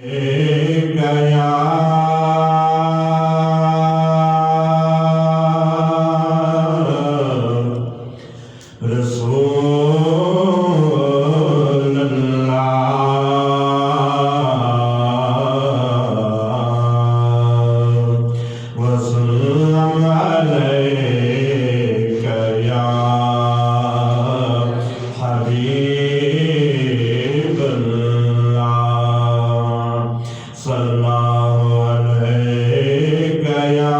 गया रसूल अल्लाह वसल्लम अलैका या हबीब अल्लाह सल्लल्लाहु अलैका या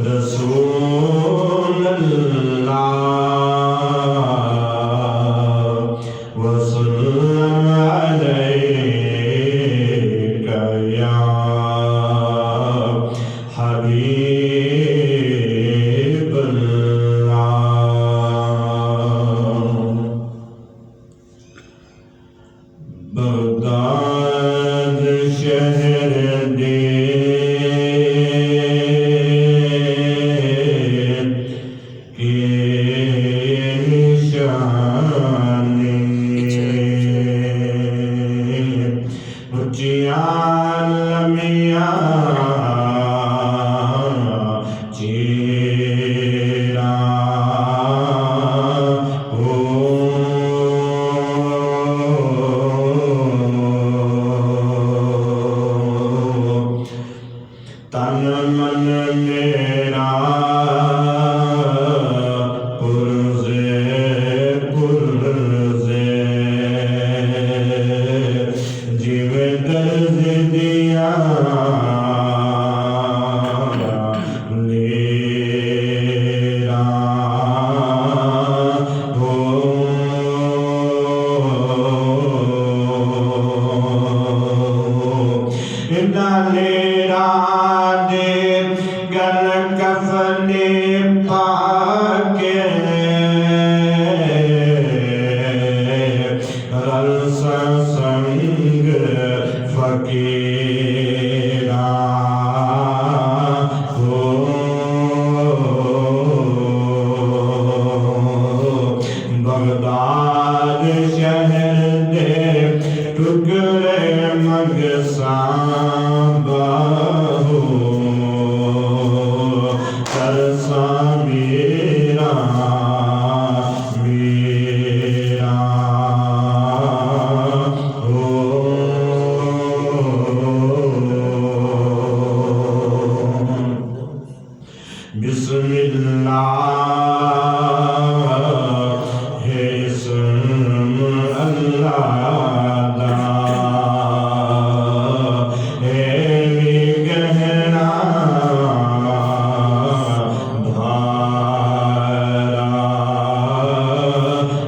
रसूल अल्लाह वसल्लम अलैका या हबीब अल्लाह। बगदाद शहर दे के निशानी उच्चियां लमियां चेरा हो तन मन मेरा पुरज़े जिवे दर्द दिया लेरा हो लेरा दे गल कफने पाके रल संग फकीरा हो बगदाद शहर दे टुकड़े मगसा बाहो तरसा मेरा मेरा हो बिस्मिल्लाह है इस्म अल्लाह दा है गहरा धारा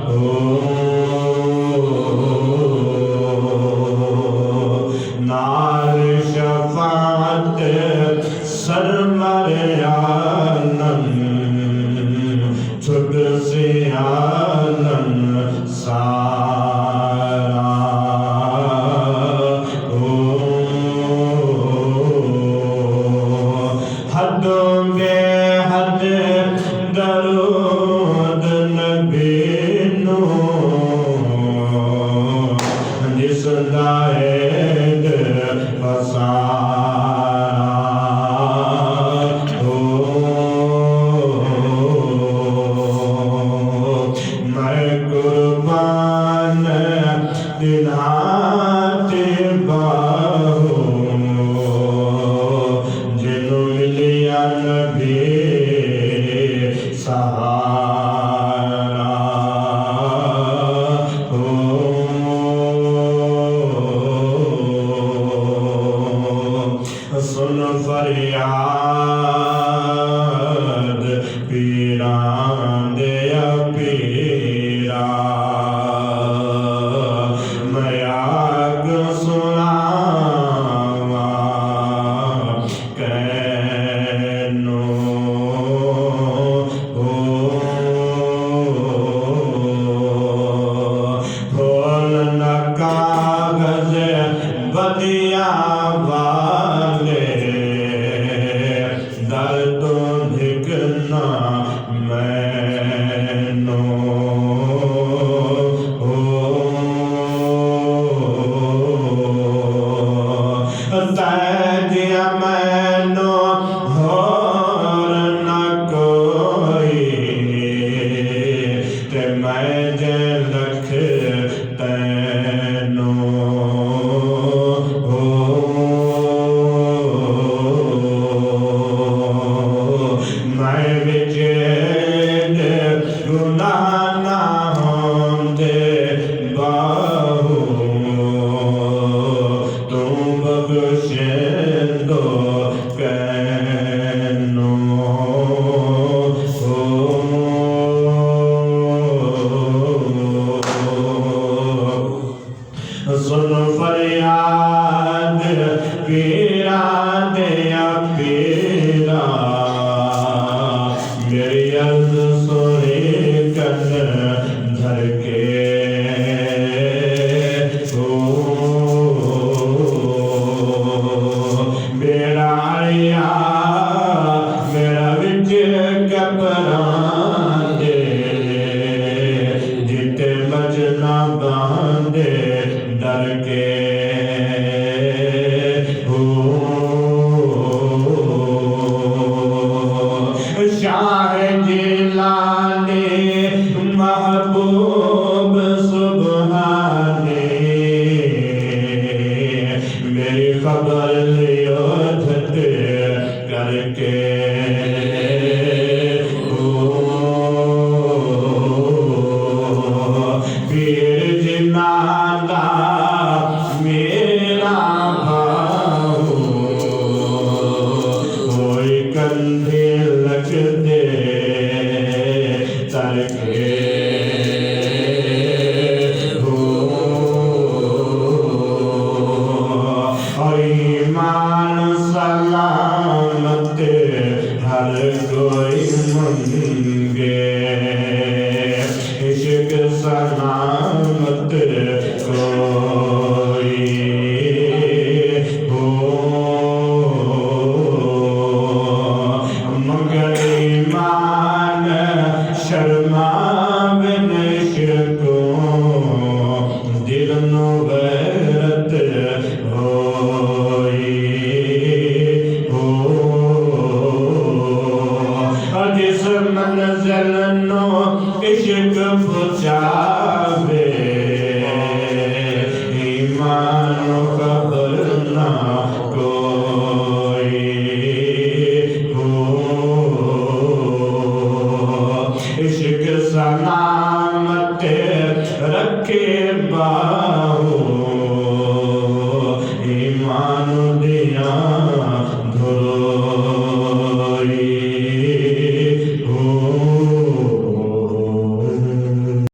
हो नाल शफात सरवर आलम छुट से आलम सारा हो हदों बेहद दरूद नबी नो जिस दाएद पसारा हो मैं कुर्बान दिलाते बाहो जिन्हों मिलिया नबी सहारा हो सुन फरियाद पीरां दे पीरा मैं आग सुनावा कैनो हो खोल न कागज बदिया वाले दर्द धिकना मैनो हो बाहु तू बख्शेंदो कैनो सुन फरियाद पीरा दया पीरा मेरी अर्ज सुने कन धर के मेरा आया मेरा विच कपरा दे जिते बजना बांधे डर के शाह जिलाने महबूब सुबहाने मेरी खबर लियो झट करके पीर जिनादा मेरा भाऊ कोई कंधे लग दे तरके ईमान सलामत हर कोई मंगे इश्क सलामत कोई हो मगर ईमान शर्मावे इश्को दिल नो गैरत होई जिस मंज़िल नो इश्क पहुँचावे ईमान खबर ना कोई हो इश्क सलामत रखे बाहु ईमान